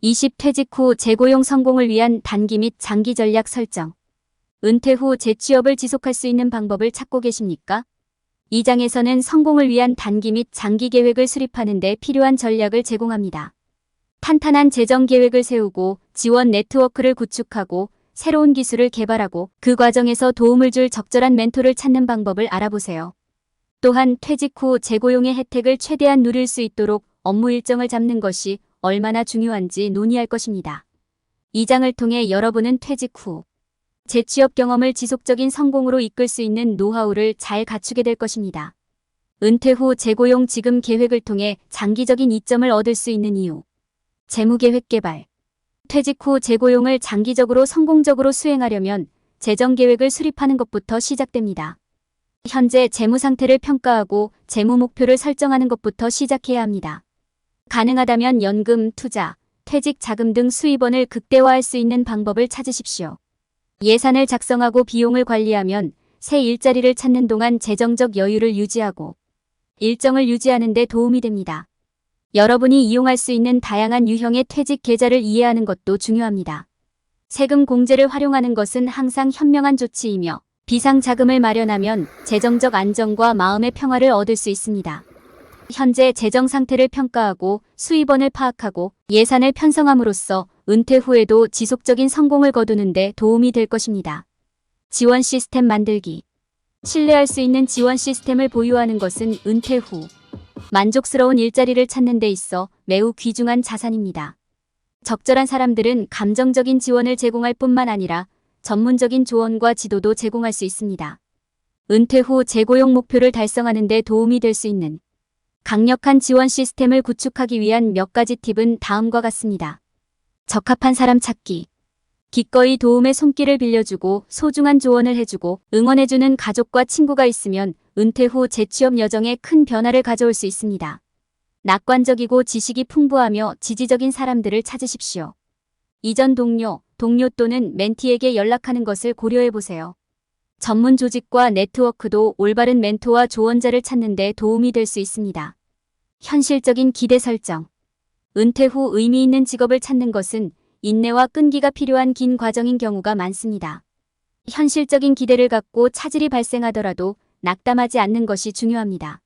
20 퇴직 후 재고용 성공을 위한 단기 및 장기 전략 설정. 은퇴 후 재취업을 지속할 수 있는 방법을 찾고 계십니까? 이 장에서는 성공을 위한 단기 및 장기 계획을 수립하는 데 필요한 전략을 제공합니다. 탄탄한 재정 계획을 세우고 지원 네트워크를 구축하고 새로운 기술을 개발하고 그 과정에서 도움을 줄 적절한 멘토를 찾는 방법을 알아보세요. 또한 퇴직 후 재고용의 혜택을 최대한 누릴 수 있도록 업무 일정을 잡는 것이 얼마나 중요한지 논의할 것입니다. 이 장을 통해 여러분은 퇴직 후 재취업 경험을 지속적인 성공으로 이끌 수 있는 노하우를 잘 갖추게 될 것입니다. 은퇴 후 재고용 지금 계획을 통해 장기적인 이점을 얻을 수 있는 이유. 재무계획 개발. 퇴직 후 재고용을 장기적으로 성공적으로 수행하려면 재정계획을 수립하는 것부터 시작됩니다. 현재 재무 상태를 평가하고 재무 목표를 설정하는 것부터 시작해야 합니다. 가능하다면 연금, 투자, 퇴직 자금 등 수입원을 극대화할 수 있는 방법을 찾으십시오. 예산을 작성하고 비용을 관리하면 새 일자리를 찾는 동안 재정적 여유를 유지하고 일정을 유지하는 데 도움이 됩니다. 여러분이 이용할 수 있는 다양한 유형의 퇴직 계좌를 이해하는 것도 중요합니다. 세금 공제를 활용하는 것은 항상 현명한 조치이며 비상자금을 마련하면 재정적 안정과 마음의 평화를 얻을 수 있습니다. 현재 재정 상태를 평가하고 수입원을 파악하고 예산을 편성함으로써 은퇴 후에도 지속적인 성공을 거두는 데 도움이 될 것입니다. 지원 시스템 만들기. 신뢰할 수 있는 지원 시스템을 보유하는 것은 은퇴 후 만족스러운 일자리를 찾는 데 있어 매우 귀중한 자산입니다. 적절한 사람들은 감정적인 지원을 제공할 뿐만 아니라 전문적인 조언과 지도도 제공할 수 있습니다. 은퇴 후 재고용 목표를 달성하는 데 도움이 될 수 있는 강력한 지원 시스템을 구축하기 위한 몇 가지 팁은 다음과 같습니다. 적합한 사람 찾기. 기꺼이 도움의 손길을 빌려주고 소중한 조언을 해주고 응원해주는 가족과 친구가 있으면 은퇴 후 재취업 여정에 큰 변화를 가져올 수 있습니다. 낙관적이고 지식이 풍부하며 지지적인 사람들을 찾으십시오. 이전 동료 또는 멘티에게 연락하는 것을 고려해보세요. 전문 조직과 네트워크도 올바른 멘토와 조언자를 찾는 데 도움이 될 수 있습니다. 현실적인 기대 설정. 은퇴 후 의미 있는 직업을 찾는 것은 인내와 끈기가 필요한 긴 과정인 경우가 많습니다. 현실적인 기대를 갖고 차질이 발생하더라도 낙담하지 않는 것이 중요합니다.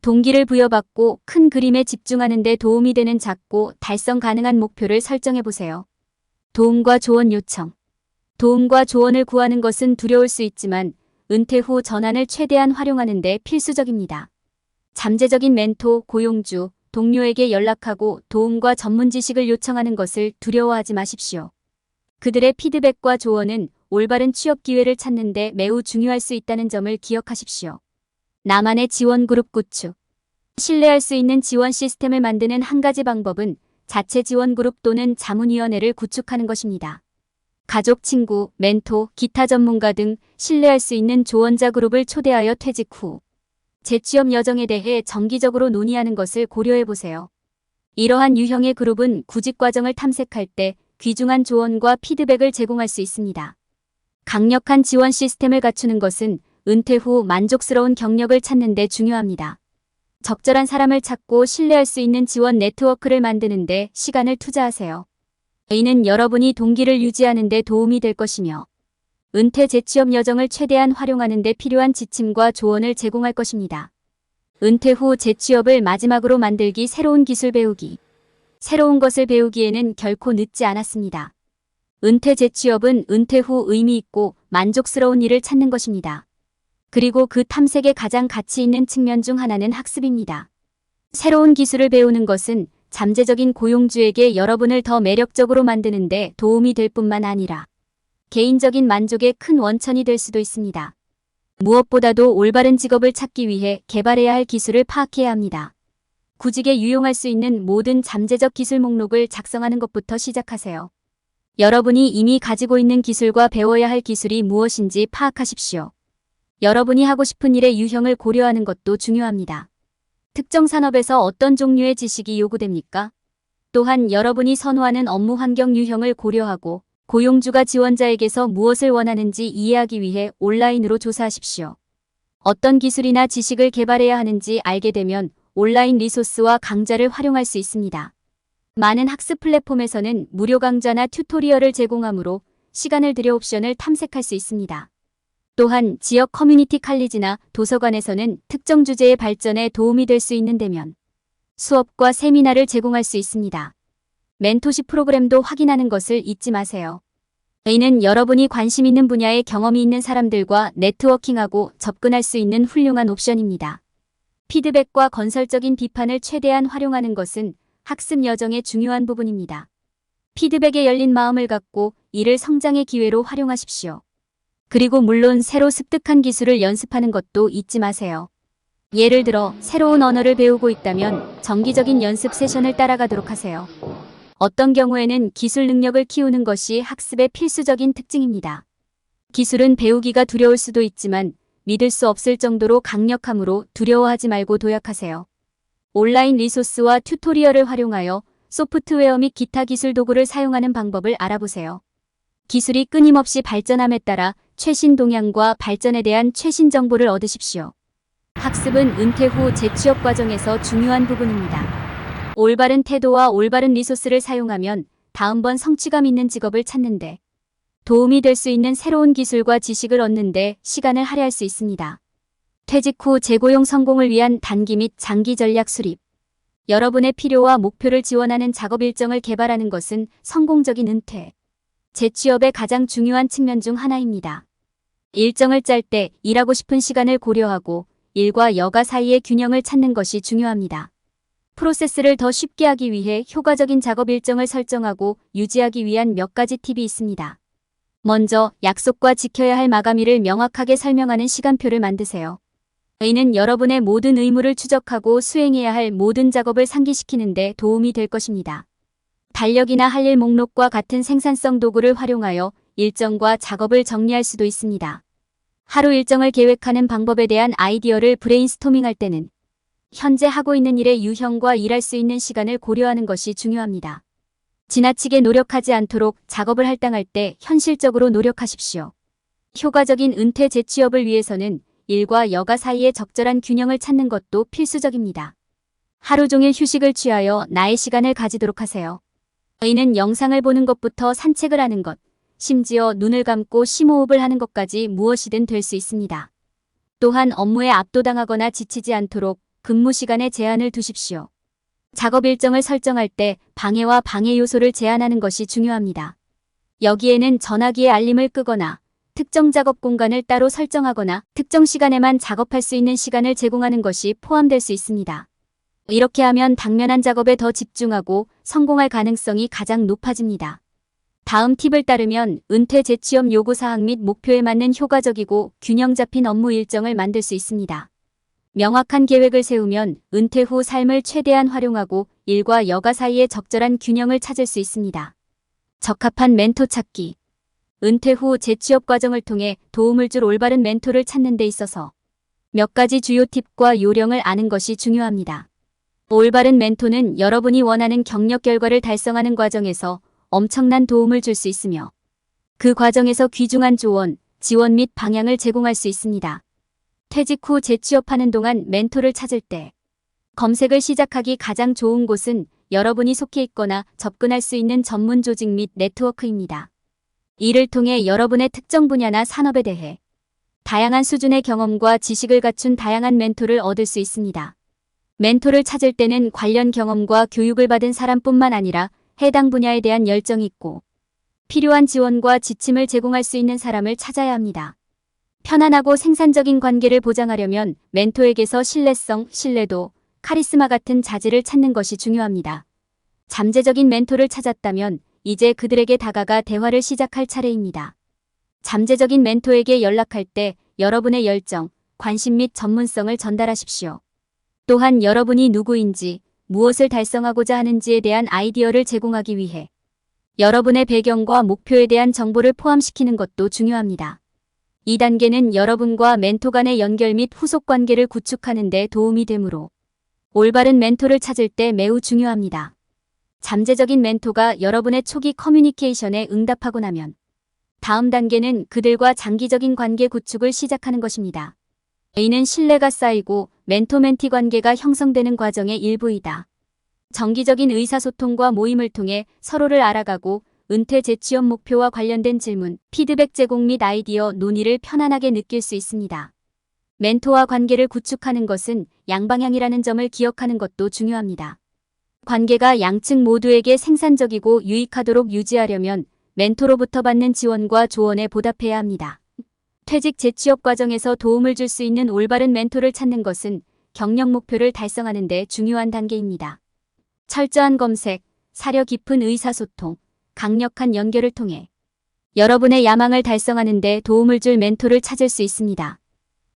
동기를 부여받고 큰 그림에 집중하는 데 도움이 되는 작고 달성 가능한 목표를 설정해보세요. 도움과 조언 요청. 도움과 조언을 구하는 것은 두려울 수 있지만 은퇴 후 전환을 최대한 활용하는 데 필수적입니다. 잠재적인 멘토, 고용주, 동료에게 연락하고 도움과 전문 지식을 요청하는 것을 두려워하지 마십시오. 그들의 피드백과 조언은 올바른 취업 기회를 찾는 데 매우 중요할 수 있다는 점을 기억하십시오. 나만의 지원 그룹 구축. 신뢰할 수 있는 지원 시스템을 만드는 한 가지 방법은 자체 지원 그룹 또는 자문위원회를 구축하는 것입니다. 가족, 친구, 멘토, 기타 전문가 등 신뢰할 수 있는 조언자 그룹을 초대하여 퇴직 후 재취업 여정에 대해 정기적으로 논의하는 것을 고려해보세요. 이러한 유형의 그룹은 구직 과정을 탐색할 때 귀중한 조언과 피드백을 제공할 수 있습니다. 강력한 지원 시스템을 갖추는 것은 은퇴 후 만족스러운 경력을 찾는 데 중요합니다. 적절한 사람을 찾고 신뢰할 수 있는 지원 네트워크를 만드는 데 시간을 투자하세요. 이는 여러분이 동기를 유지하는 데 도움이 될 것이며 은퇴 재취업 여정을 최대한 활용하는 데 필요한 지침과 조언을 제공할 것입니다. 은퇴 후 재취업을 마지막으로 만들기. 새로운 기술 배우기. 새로운 것을 배우기에는 결코 늦지 않았습니다. 은퇴 재취업은 은퇴 후 의미 있고 만족스러운 일을 찾는 것입니다. 그리고 그 탐색의 가장 가치 있는 측면 중 하나는 학습입니다. 새로운 기술을 배우는 것은 잠재적인 고용주에게 여러분을 더 매력적으로 만드는 데 도움이 될 뿐만 아니라 개인적인 만족의 큰 원천이 될 수도 있습니다. 무엇보다도 올바른 직업을 찾기 위해 개발해야 할 기술을 파악해야 합니다. 구직에 유용할 수 있는 모든 잠재적 기술 목록을 작성하는 것부터 시작하세요. 여러분이 이미 가지고 있는 기술과 배워야 할 기술이 무엇인지 파악하십시오. 여러분이 하고 싶은 일의 유형을 고려하는 것도 중요합니다. 특정 산업에서 어떤 종류의 지식이 요구됩니까? 또한 여러분이 선호하는 업무 환경 유형을 고려하고 고용주가 지원자에게서 무엇을 원하는지 이해하기 위해 온라인으로 조사하십시오. 어떤 기술이나 지식을 개발해야 하는지 알게 되면 온라인 리소스와 강좌를 활용할 수 있습니다. 많은 학습 플랫폼에서는 무료 강좌나 튜토리얼을 제공하므로 시간을 들여 옵션을 탐색할 수 있습니다. 또한 지역 커뮤니티 칼리지나 도서관에서는 특정 주제의 발전에 도움이 될 수 있는 대면 수업과 세미나를 제공할 수 있습니다. 멘토십 프로그램도 확인하는 것을 잊지 마세요. 이는 여러분이 관심 있는 분야에 경험이 있는 사람들과 네트워킹하고 접근할 수 있는 훌륭한 옵션입니다. 피드백과 건설적인 비판을 최대한 활용하는 것은 학습 여정의 중요한 부분입니다. 피드백에 열린 마음을 갖고 이를 성장의 기회로 활용하십시오. 그리고 물론 새로 습득한 기술을 연습하는 것도 잊지 마세요. 예를 들어 새로운 언어를 배우고 있다면 정기적인 연습 세션을 따라가도록 하세요. 어떤 경우에는 기술 능력을 키우는 것이 학습의 필수적인 특징입니다. 기술은 배우기가 두려울 수도 있지만 믿을 수 없을 정도로 강력하므로 두려워하지 말고 도약하세요. 온라인 리소스와 튜토리얼을 활용하여 소프트웨어 및 기타 기술 도구를 사용하는 방법을 알아보세요. 기술이 끊임없이 발전함에 따라 최신 동향과 발전에 대한 최신 정보를 얻으십시오. 학습은 은퇴 후 재취업 과정에서 중요한 부분입니다. 올바른 태도와 올바른 리소스를 사용하면 다음번 성취감 있는 직업을 찾는데 도움이 될 수 있는 새로운 기술과 지식을 얻는데 시간을 할애할 수 있습니다. 퇴직 후 재고용 성공을 위한 단기 및 장기 전략 수립. 여러분의 필요와 목표를 지원하는 작업 일정을 개발하는 것은 성공적인 은퇴, 재취업의 가장 중요한 측면 중 하나입니다. 일정을 짤 때 일하고 싶은 시간을 고려하고 일과 여가 사이의 균형을 찾는 것이 중요합니다. 프로세스를 더 쉽게 하기 위해 효과적인 작업 일정을 설정하고 유지하기 위한 몇 가지 팁이 있습니다. 먼저 약속과 지켜야 할 마감일을 명확하게 설명하는 시간표를 만드세요. 이는 여러분의 모든 의무를 추적하고 수행해야 할 모든 작업을 상기시키는 데 도움이 될 것입니다. 달력이나 할 일 목록과 같은 생산성 도구를 활용하여 일정과 작업을 정리할 수도 있습니다. 하루 일정을 계획하는 방법에 대한 아이디어를 브레인스토밍할 때는 현재 하고 있는 일의 유형과 일할 수 있는 시간을 고려하는 것이 중요합니다. 지나치게 노력하지 않도록 작업을 할당할 때 현실적으로 노력하십시오. 효과적인 은퇴 재취업을 위해서는 일과 여가 사이의 적절한 균형을 찾는 것도 필수적입니다. 하루 종일 휴식을 취하여 나의 시간을 가지도록 하세요. 이는 영상을 보는 것부터 산책을 하는 것, 심지어 눈을 감고 심호흡을 하는 것까지 무엇이든 될 수 있습니다. 또한 업무에 압도당하거나 지치지 않도록 근무 시간에 제한을 두십시오. 작업 일정을 설정할 때 방해와 방해 요소를 제한하는 것이 중요합니다. 여기에는 전화기의 알림을 끄거나 특정 작업 공간을 따로 설정하거나 특정 시간에만 작업할 수 있는 시간을 제공하는 것이 포함될 수 있습니다. 이렇게 하면 당면한 작업에 더 집중하고 성공할 가능성이 가장 높아집니다. 다음 팁을 따르면 은퇴 재취업 요구사항 및 목표에 맞는 효과적이고 균형 잡힌 업무 일정을 만들 수 있습니다. 명확한 계획을 세우면 은퇴 후 삶을 최대한 활용하고 일과 여가 사이의 적절한 균형을 찾을 수 있습니다. 적합한 멘토 찾기. 은퇴 후 재취업 과정을 통해 도움을 줄 올바른 멘토를 찾는 데 있어서 몇 가지 주요 팁과 요령을 아는 것이 중요합니다. 올바른 멘토는 여러분이 원하는 경력 결과를 달성하는 과정에서 엄청난 도움을 줄 수 있으며 그 과정에서 귀중한 조언, 지원 및 방향을 제공할 수 있습니다. 퇴직 후 재취업하는 동안 멘토를 찾을 때 검색을 시작하기 가장 좋은 곳은 여러분이 속해 있거나 접근할 수 있는 전문 조직 및 네트워크입니다. 이를 통해 여러분의 특정 분야나 산업에 대해 다양한 수준의 경험과 지식을 갖춘 다양한 멘토를 얻을 수 있습니다. 멘토를 찾을 때는 관련 경험과 교육을 받은 사람뿐만 아니라 해당 분야에 대한 열정이 있고 필요한 지원과 지침을 제공할 수 있는 사람을 찾아야 합니다. 편안하고 생산적인 관계를 보장하려면 멘토에게서 신뢰성, 신뢰도, 카리스마 같은 자질을 찾는 것이 중요합니다. 잠재적인 멘토를 찾았다면 이제 그들에게 다가가 대화를 시작할 차례입니다. 잠재적인 멘토에게 연락할 때 여러분의 열정, 관심 및 전문성을 전달하십시오. 또한 여러분이 누구인지, 무엇을 달성하고자 하는지에 대한 아이디어를 제공하기 위해 여러분의 배경과 목표에 대한 정보를 포함시키는 것도 중요합니다. 이 단계는 여러분과 멘토 간의 연결 및 후속 관계를 구축하는 데 도움이 되므로 올바른 멘토를 찾을 때 매우 중요합니다. 잠재적인 멘토가 여러분의 초기 커뮤니케이션에 응답하고 나면 다음 단계는 그들과 장기적인 관계 구축을 시작하는 것입니다. 이는 신뢰가 쌓이고 멘토-멘티 관계가 형성되는 과정의 일부이다. 정기적인 의사소통과 모임을 통해 서로를 알아가고 은퇴 재취업 목표와 관련된 질문, 피드백 제공 및 아이디어 논의를 편안하게 느낄 수 있습니다. 멘토와 관계를 구축하는 것은 양방향이라는 점을 기억하는 것도 중요합니다. 관계가 양측 모두에게 생산적이고 유익하도록 유지하려면 멘토로부터 받는 지원과 조언에 보답해야 합니다. 퇴직 재취업 과정에서 도움을 줄 수 있는 올바른 멘토를 찾는 것은 경력 목표를 달성하는 데 중요한 단계입니다. 철저한 검색, 사려 깊은 의사소통, 강력한 연결을 통해 여러분의 야망을 달성하는 데 도움을 줄 멘토를 찾을 수 있습니다.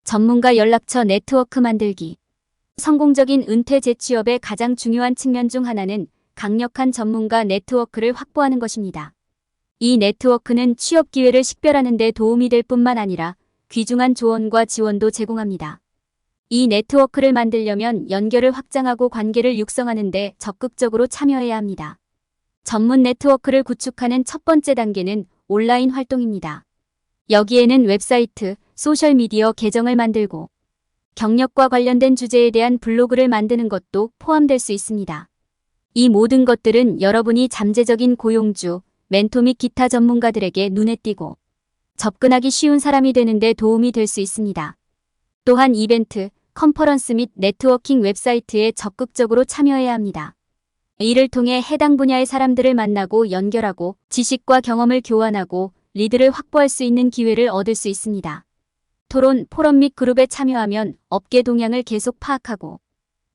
전문가 연락처 네트워크 만들기. 성공적인 은퇴 재취업의 가장 중요한 측면 중 하나는 강력한 전문가 네트워크를 확보하는 것입니다. 이 네트워크는 취업 기회를 식별하는 데 도움이 될 뿐만 아니라 귀중한 조언과 지원도 제공합니다. 이 네트워크를 만들려면 연결을 확장하고 관계를 육성하는 데 적극적으로 참여해야 합니다. 전문 네트워크를 구축하는 첫 번째 단계는 온라인 활동입니다. 여기에는 웹사이트, 소셜미디어 계정을 만들고 경력과 관련된 주제에 대한 블로그를 만드는 것도 포함될 수 있습니다. 이 모든 것들은 여러분이 잠재적인 고용주, 멘토 및 기타 전문가들에게 눈에 띄고 접근하기 쉬운 사람이 되는 데 도움이 될 수 있습니다. 또한 이벤트, 컨퍼런스 및 네트워킹 웹사이트에 적극적으로 참여해야 합니다. 이를 통해 해당 분야의 사람들을 만나고 연결하고 지식과 경험을 교환하고 리드를 확보할 수 있는 기회를 얻을 수 있습니다. 토론, 포럼 및 그룹에 참여하면 업계 동향을 계속 파악하고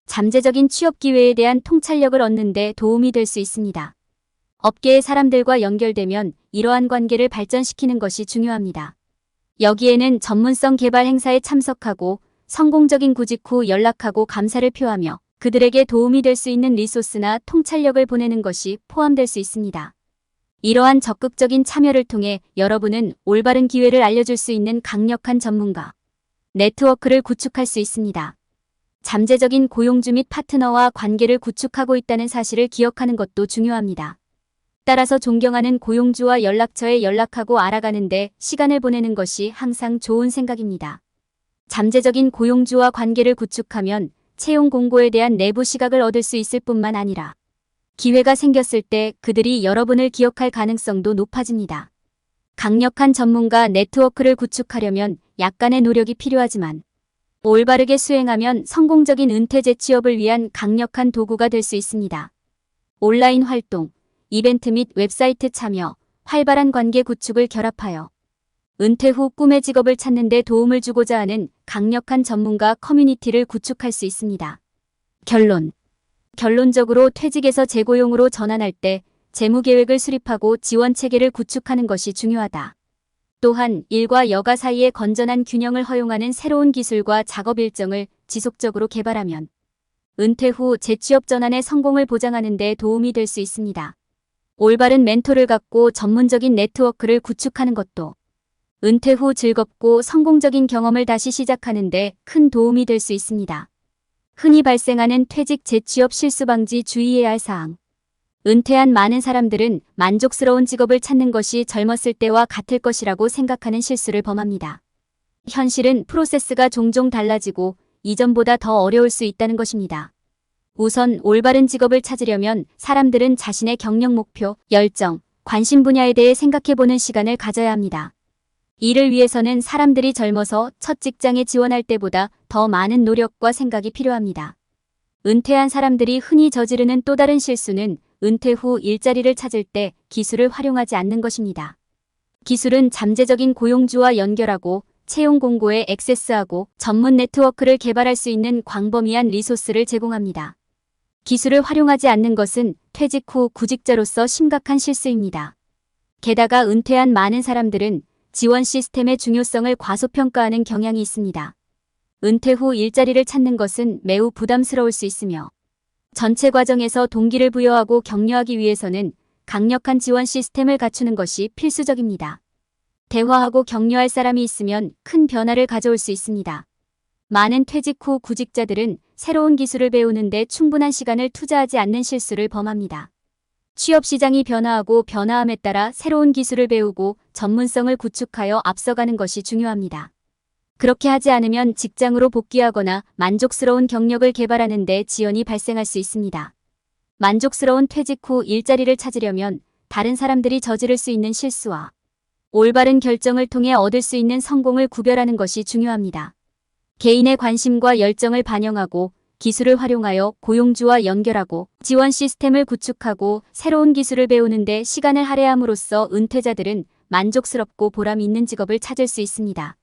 잠재적인 취업 기회에 대한 통찰력을 얻는 데 도움이 될 수 있습니다. 업계의 사람들과 연결되면 이러한 관계를 발전시키는 것이 중요합니다. 여기에는 전문성 개발 행사에 참석하고 성공적인 구직 후 연락하고 감사를 표하며 그들에게 도움이 될 수 있는 리소스나 통찰력을 보내는 것이 포함될 수 있습니다. 이러한 적극적인 참여를 통해 여러분은 올바른 기회를 알려줄 수 있는 강력한 전문가, 네트워크를 구축할 수 있습니다. 잠재적인 고용주 및 파트너와 관계를 구축하고 있다는 사실을 기억하는 것도 중요합니다. 따라서 존경하는 고용주와 연락처에 연락하고 알아가는데 시간을 보내는 것이 항상 좋은 생각입니다. 잠재적인 고용주와 관계를 구축하면 채용 공고에 대한 내부 시각을 얻을 수 있을 뿐만 아니라 기회가 생겼을 때 그들이 여러분을 기억할 가능성도 높아집니다. 강력한 전문가 네트워크를 구축하려면 약간의 노력이 필요하지만 올바르게 수행하면 성공적인 은퇴 재취업을 위한 강력한 도구가 될 수 있습니다. 온라인 활동, 이벤트 및 웹사이트 참여, 활발한 관계 구축을 결합하여 은퇴 후 꿈의 직업을 찾는 데 도움을 주고자 하는 강력한 전문가 커뮤니티를 구축할 수 있습니다. 결론적으로 퇴직에서 재고용으로 전환할 때 재무계획을 수립하고 지원체계를 구축하는 것이 중요하다. 또한 일과 여가 사이의 건전한 균형을 허용하는 새로운 기술과 작업 일정을 지속적으로 개발하면 은퇴 후 재취업 전환의 성공을 보장하는 데 도움이 될 수 있습니다. 올바른 멘토를 갖고 전문적인 네트워크를 구축하는 것도 은퇴 후 즐겁고 성공적인 경험을 다시 시작하는 데 큰 도움이 될 수 있습니다. 흔히 발생하는 퇴직 재취업 실수 방지 주의해야 할 사항. 은퇴한 많은 사람들은 만족스러운 직업을 찾는 것이 젊었을 때와 같을 것이라고 생각하는 실수를 범합니다. 현실은 프로세스가 종종 달라지고 이전보다 더 어려울 수 있다는 것입니다. 우선 올바른 직업을 찾으려면 사람들은 자신의 경력 목표, 열정, 관심 분야에 대해 생각해보는 시간을 가져야 합니다. 이를 위해서는 사람들이 젊어서 첫 직장에 지원할 때보다 더 많은 노력과 생각이 필요합니다. 은퇴한 사람들이 흔히 저지르는 또 다른 실수는 은퇴 후 일자리를 찾을 때 기술을 활용하지 않는 것입니다. 기술은 잠재적인 고용주와 연결하고 채용 공고에 액세스하고 전문 네트워크를 개발할 수 있는 광범위한 리소스를 제공합니다. 기술을 활용하지 않는 것은 퇴직 후 구직자로서 심각한 실수입니다. 게다가 은퇴한 많은 사람들은 지원 시스템의 중요성을 과소평가하는 경향이 있습니다. 은퇴 후 일자리를 찾는 것은 매우 부담스러울 수 있으며 전체 과정에서 동기를 부여하고 격려하기 위해서는 강력한 지원 시스템을 갖추는 것이 필수적입니다. 대화하고 격려할 사람이 있으면 큰 변화를 가져올 수 있습니다. 많은 퇴직 후 구직자들은 새로운 기술을 배우는 데 충분한 시간을 투자하지 않는 실수를 범합니다. 취업 시장이 변화하고 변화함에 따라 새로운 기술을 배우고 전문성을 구축하여 앞서가는 것이 중요합니다. 그렇게 하지 않으면 직장으로 복귀하거나 만족스러운 경력을 개발하는 데 지연이 발생할 수 있습니다. 만족스러운 퇴직 후 일자리를 찾으려면 다른 사람들이 저지를 수 있는 실수와 올바른 결정을 통해 얻을 수 있는 성공을 구별하는 것이 중요합니다. 개인의 관심과 열정을 반영하고 기술을 활용하여 고용주와 연결하고 지원 시스템을 구축하고 새로운 기술을 배우는 데 시간을 할애함으로써 은퇴자들은 만족스럽고 보람 있는 직업을 찾을 수 있습니다.